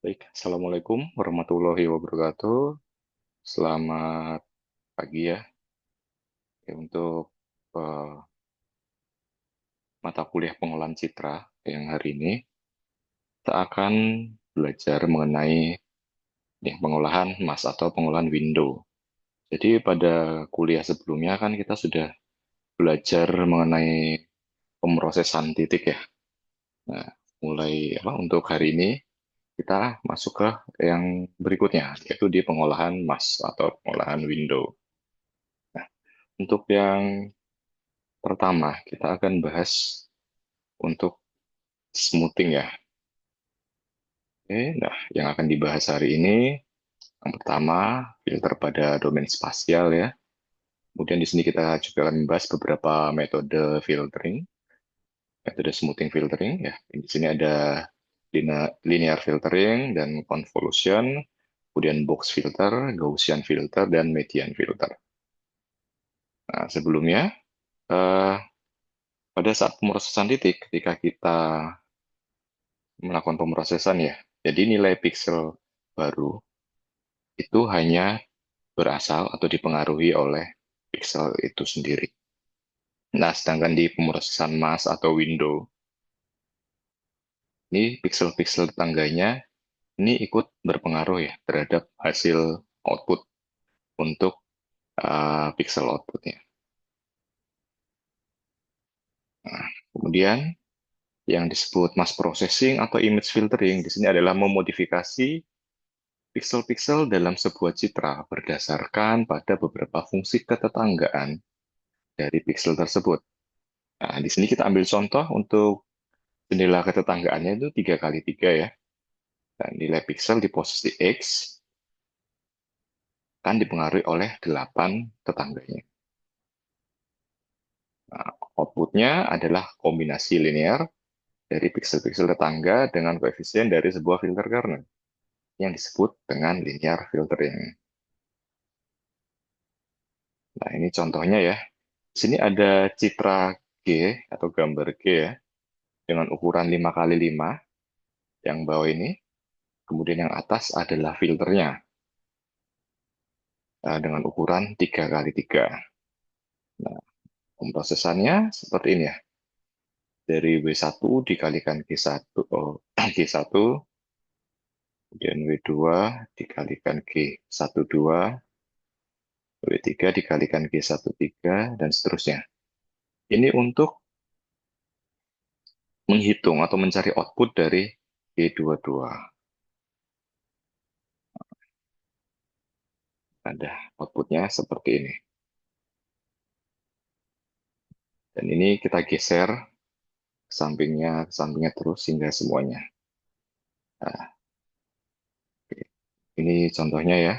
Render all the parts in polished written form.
Baik, Assalamualaikum warahmatullahi wabarakatuh. Selamat pagi ya. Untuk eh, mata kuliah pengolahan citra yang hari ini, kita akan belajar mengenai pengolahan mask atau pengolahan window. Jadi pada kuliah sebelumnya kan kita sudah belajar mengenai pemrosesan titik ya. Nah, mulai untuk hari ini kita masuk ke yang berikutnya, yaitu di pengolahan mask atau pengolahan window. Nah, untuk yang pertama, kita akan bahas untuk smoothing ya. Oke, nah yang akan dibahas hari ini, yang pertama, filter pada domain spasial ya. Kemudian di sini kita juga akan membahas beberapa metode filtering, metode smoothing filtering ya. Di sini ada linear filtering dan convolution, kemudian box filter, Gaussian filter, dan median filter. Nah, sebelumnya, eh, pada saat pemrosesan titik, ketika kita melakukan pemrosesan ya. Jadi nilai pixel baru itu hanya berasal atau dipengaruhi oleh pixel itu sendiri. Nah, sedangkan di pemrosesan mask atau window, ini pixel-pixel tetangganya ini ikut berpengaruh ya terhadap hasil output untuk pixel outputnya. Nah, kemudian yang disebut mask processing atau image filtering di sini adalah memodifikasi pixel-pixel dalam sebuah citra berdasarkan pada beberapa fungsi ketetanggaan dari pixel tersebut. Nah, di sini kita ambil contoh untuk jendela ketetanggaannya itu 3x3 ya. Dan nilai pixel di posisi X kan dipengaruhi oleh 8 tetangganya. Nah, outputnya adalah kombinasi linear dari pixel-pixel tetangga dengan koefisien dari sebuah filter kernel yang disebut dengan linear filtering. Nah, ini contohnya ya. Di sini ada citra G atau gambar G ya, dengan ukuran 5x5 yang bawah ini. Kemudian yang atas adalah filternya dengan ukuran 3x3. Nah, pemrosesannya seperti ini ya. Dari W1 dikalikan G1, G1, kemudian W2 dikalikan G12, W3 dikalikan G13, dan seterusnya. Ini untuk menghitung atau mencari output dari G22. Ada outputnya seperti ini. Dan ini kita geser ke sampingnya terus hingga semuanya. Nah, ini contohnya ya.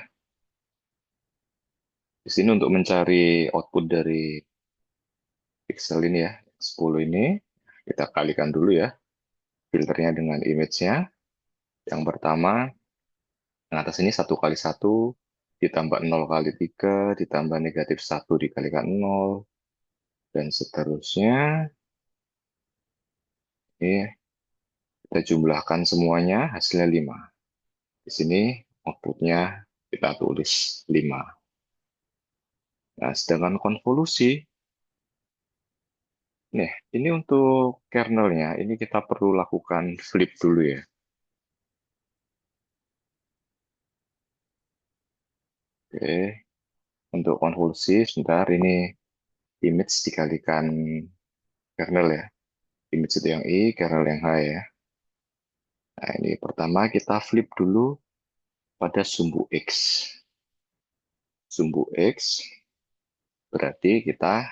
Di sini untuk mencari output dari pixel ini ya, 10 ini, kita kalikan dulu ya, filternya dengan image-nya. Yang pertama, yang atas ini 1x1, ditambah 0x3, ditambah -1 dikalikan 0, dan seterusnya. Ini kita jumlahkan semuanya, hasilnya 5. Di sini outputnya kita tulis 5. Nah, sedangkan konvolusi, nih, ini untuk kernelnya, ini kita perlu lakukan flip dulu ya. Oke, untuk konvolusi, sebentar, ini image dikalikan kernel ya. Image itu yang I, kernel yang H ya. Nah, ini pertama kita flip dulu pada sumbu X. Sumbu X berarti kita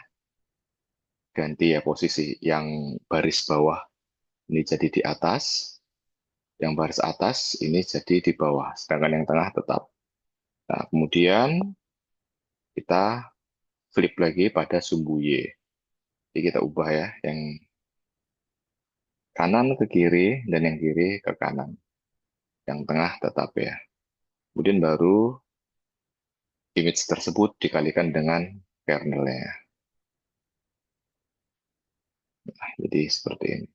ganti ya posisi. Yang baris bawah ini jadi di atas, yang baris atas ini jadi di bawah, sedangkan yang tengah tetap. Nah, kemudian kita flip lagi pada sumbu Y. Jadi kita ubah ya, yang kanan ke kiri dan yang kiri ke kanan. Yang tengah tetap ya. Kemudian baru image tersebut dikalikan dengan kernelnya. Nah, jadi seperti ini.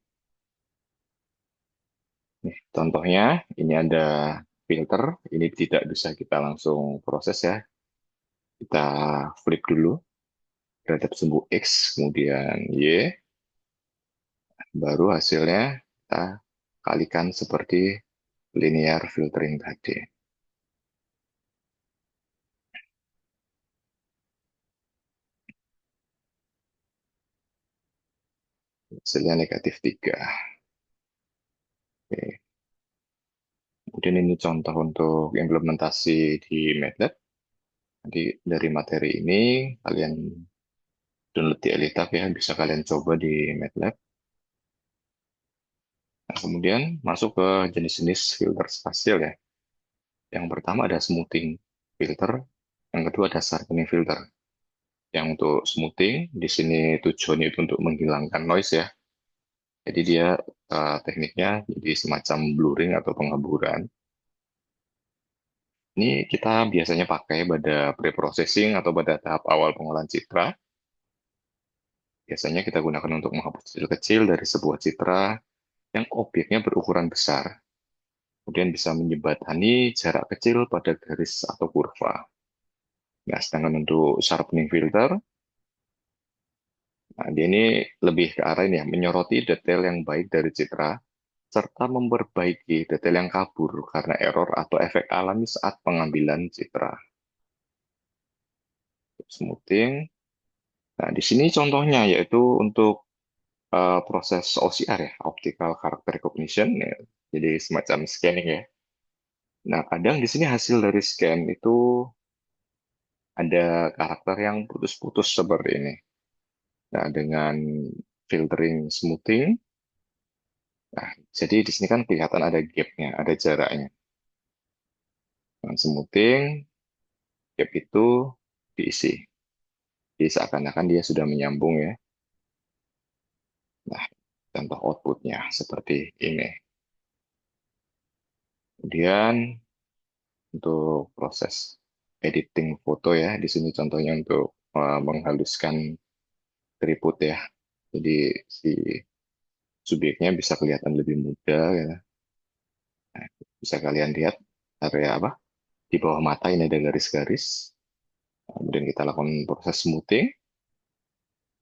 Nih, contohnya ini ada filter, ini tidak bisa kita langsung proses ya. Kita flip dulu terhadap sumbu X, kemudian Y, baru hasilnya kita kalikan seperti linear filtering tadi. Hasilnya -3. Oke. Kemudian ini contoh untuk implementasi di MATLAB. Nanti dari materi ini kalian download di Elitab ya, bisa kalian coba di MATLAB. Nah, kemudian masuk ke jenis-jenis filter spasial ya. Yang pertama ada smoothing filter, yang kedua ada sharpening filter. Yang untuk smoothing, di sini tujuannya itu untuk menghilangkan noise ya. Jadi dia tekniknya jadi semacam blurring atau penghaburan. Ini kita biasanya pakai pada pre-processing atau pada tahap awal pengolahan citra. Biasanya kita gunakan untuk menghapus detail kecil dari sebuah citra yang objeknya berukuran besar. Kemudian bisa menjembatani jarak kecil pada garis atau kurva. Nah, sedangkan untuk sharpening filter, nah, dia ini lebih ke arah ini ya, menyoroti detail yang baik dari citra, serta memperbaiki detail yang kabur karena error atau efek alami saat pengambilan citra. Smoothing. Nah, di sini contohnya yaitu untuk proses OCR ya, Optical Character Recognition, ya. Jadi semacam scanning ya. Nah, kadang di sini hasil dari scan itu ada karakter yang putus-putus seperti ini. Nah, dengan filtering smoothing, nah, jadi di sini kan kelihatan ada gapnya, ada jaraknya. Dengan smoothing, gap itu diisi. Jadi seakan-akan dia sudah menyambung ya. Nah, contoh outputnya seperti ini. Kemudian untuk proses editing foto ya, di sini contohnya untuk menghaluskan keriput ya. Jadi si subjeknya bisa kelihatan lebih muda ya. Nah, bisa kalian lihat area apa? Di bawah mata ini ada garis-garis. Kemudian kita lakukan proses smoothing,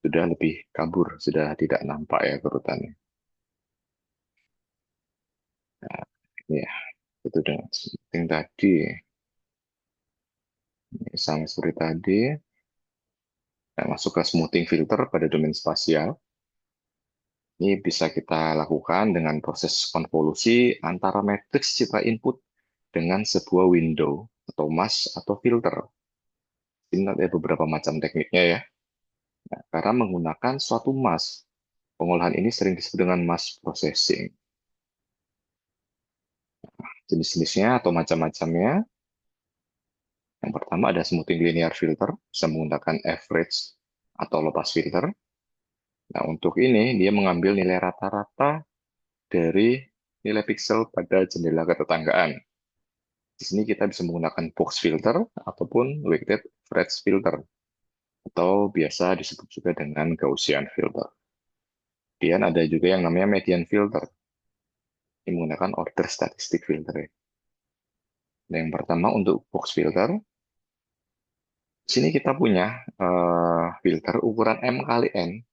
sudah lebih kabur, sudah tidak nampak ya kerutannya. Nah, ini ya, itu dengan smoothing tadi. Ini sama seperti tadi. Nah, masuk ke smoothing filter pada domain spasial. Ini bisa kita lakukan dengan proses konvolusi antara matriks citra input dengan sebuah window atau mask atau filter. Ini ada beberapa macam tekniknya ya. Nah, karena menggunakan suatu mask, pengolahan ini sering disebut dengan mask processing. Jenis-jenisnya atau macam-macamnya. Yang pertama ada smoothing linear filter, bisa menggunakan average atau lepas filter. Nah, untuk ini dia mengambil nilai rata-rata dari nilai pixel pada jendela ketetanggaan. Di sini kita bisa menggunakan box filter ataupun weighted average filter, atau biasa disebut juga dengan Gaussian filter. Kemudian ada juga yang namanya median filter, ini menggunakan order statistic filter. Nah, yang pertama untuk box filter, di sini kita punya filter ukuran M kali N.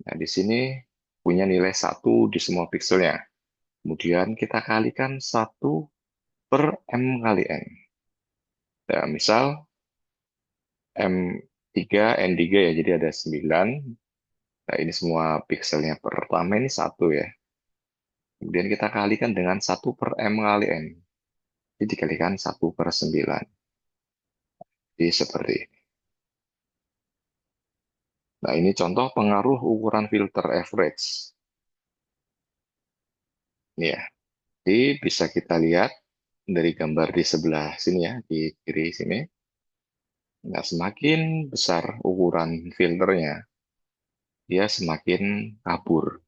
Nah, di sini punya nilai 1 di semua pixelnya. Kemudian kita kalikan 1/M kali N. Nah, misal M3, N3 ya, jadi ada 9. Nah, ini semua pixelnya pertama ini 1 ya. Kemudian kita kalikan dengan 1/M kali N. Jadi dikalikan 1/9. Jadi seperti ini. Nah, ini contoh pengaruh ukuran filter average. Ini ya. Jadi bisa kita lihat dari gambar di sebelah sini ya, di kiri sini. Nah, semakin besar ukuran filternya, dia semakin kabur.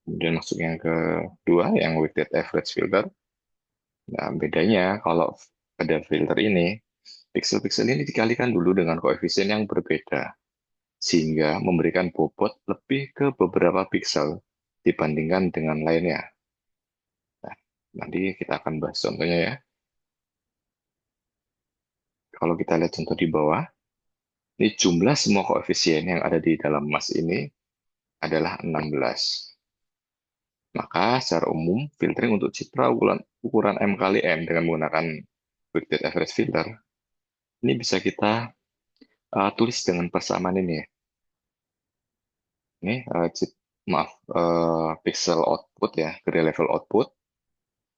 Kemudian masuk yang kedua, yang weighted average filter. Nah, bedanya kalau pada filter ini, pixel-pixel ini dikalikan dulu dengan koefisien yang berbeda. sehingga memberikan bobot lebih ke beberapa piksel dibandingkan dengan lainnya. Nah, nanti kita akan bahas contohnya ya. Kalau kita lihat contoh di bawah, ini jumlah semua koefisien yang ada di dalam mass ini adalah 16. Maka secara umum, filtering untuk citra ukuran M kali M dengan menggunakan weighted average filter, ini bisa kita tulis dengan persamaan ini ya. Ini, maaf, pixel output ya, gray level output,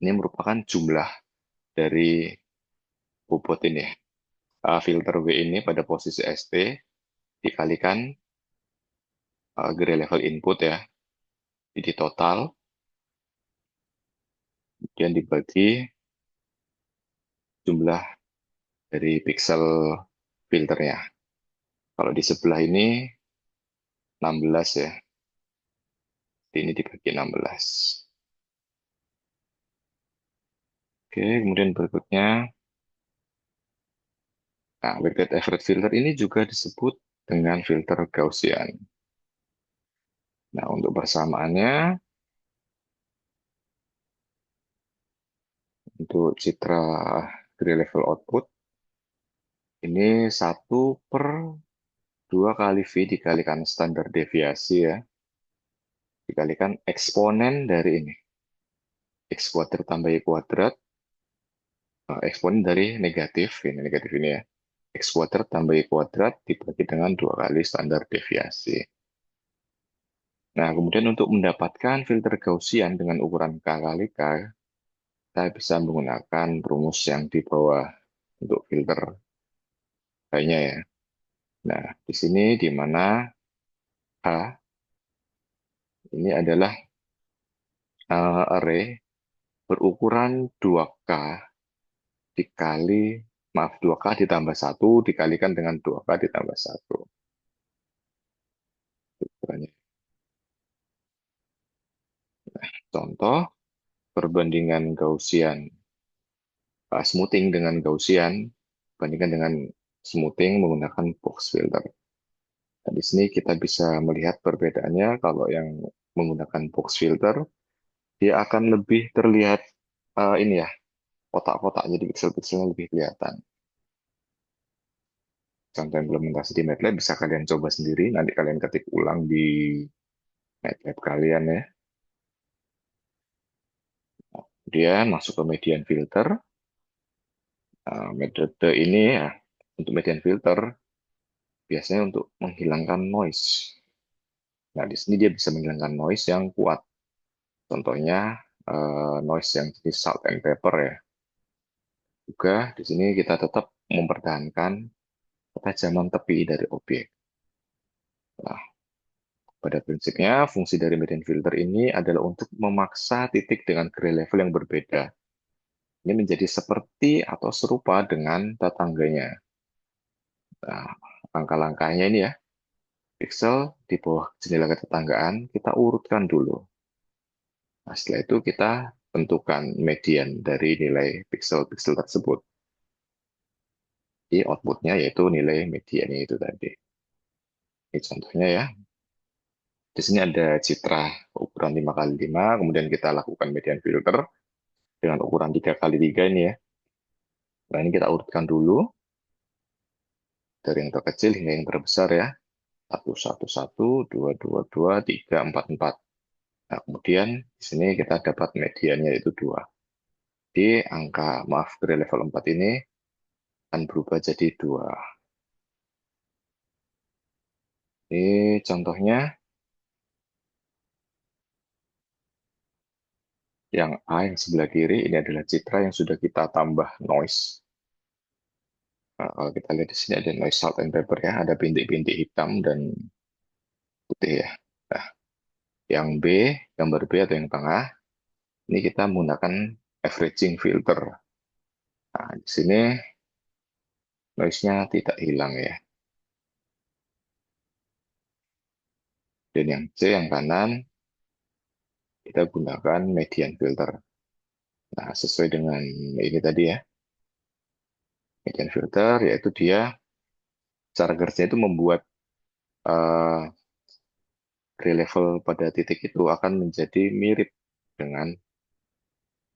ini merupakan jumlah dari bobot ini ya. Filter W ini pada posisi ST dikalikan gray level input ya, jadi total, kemudian dibagi jumlah dari pixel filternya. Kalau di sebelah ini 16 ya, ini dibagi 16. Oke, kemudian berikutnya, nah, weighted average filter ini juga disebut dengan filter Gaussian. Nah, untuk persamaannya, untuk citra gray level output, ini 1/2 kali V dikalikan standar deviasi ya, dikalikan eksponen dari ini. X kuadrat tambah Y kuadrat, eksponen dari negatif ini ya. X kuadrat tambah Y kuadrat dibagi dengan 2 kali standar deviasi. Nah, kemudian untuk mendapatkan filter Gaussian dengan ukuran K kali K, kita bisa menggunakan rumus yang di bawah untuk filter lainnya ya. Nah, di sini di mana H ini adalah array berukuran 2K dikali, maaf, 2K ditambah 1 dikalikan dengan 2K ditambah 1. Ukurannya. Contoh, perbandingan Gaussian, smoothing dengan Gaussian, bandingkan dengan smoothing menggunakan box filter. Nah, di sini kita bisa melihat perbedaannya kalau yang menggunakan box filter, dia akan lebih terlihat ini ya, kotak-kotak, jadi pixel-pixelnya lebih kelihatan. Contoh implementasi di MATLAB bisa kalian coba sendiri, nanti kalian ketik ulang di MATLAB kalian ya. Kemudian masuk ke median filter. Metode ini ya, untuk median filter, biasanya untuk menghilangkan noise. Nah, di sini dia bisa menghilangkan noise yang kuat. Contohnya, noise yang jenis salt and pepper ya. Juga di sini kita tetap mempertahankan ketajaman tepi dari objek. Nah, pada prinsipnya, fungsi dari median filter ini adalah untuk memaksa titik dengan gray level yang berbeda. Ini menjadi seperti atau serupa dengan tetangganya. Nah, langkah-langkahnya ini ya, pixel di bawah jendela ketetanggaan, kita urutkan dulu. Nah, setelah itu kita tentukan median dari nilai pixel-pixel tersebut. Di outputnya yaitu nilai mediannya itu tadi. Ini contohnya ya. Di sini ada citra ukuran 5x5, kemudian kita lakukan median filter dengan ukuran 3x3 ini ya. Nah, ini kita urutkan dulu dari yang terkecil hingga yang terbesar ya. 111, 222, 344. Nah, kemudian di sini kita dapat mediannya yaitu 2. Di angka, maaf, dari level 4 ini akan berubah jadi 2. Ini contohnya yang A yang sebelah kiri, ini adalah citra yang sudah kita tambah noise. Nah, kalau kita lihat di sini ada noise salt and pepper ya, ada bintik-bintik hitam dan putih ya. Nah, yang B, gambar B atau yang tengah, ini kita menggunakan averaging filter. Nah, di sini noise-nya tidak hilang ya. Dan yang C yang kanan, kita gunakan median filter. Nah, sesuai dengan ini tadi ya, median filter, yaitu dia cara kerja itu membuat eh, gray level pada titik itu akan menjadi mirip dengan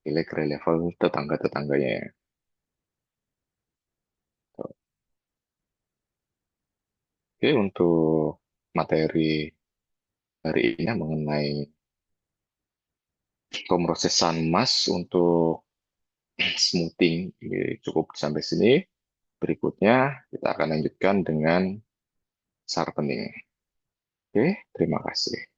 nilai gray level tetangga-tetangganya. Oke, untuk materi hari ini mengenai pemrosesan emas untuk smoothing ini cukup sampai sini. Berikutnya kita akan lanjutkan dengan sharpening. Oke, terima kasih.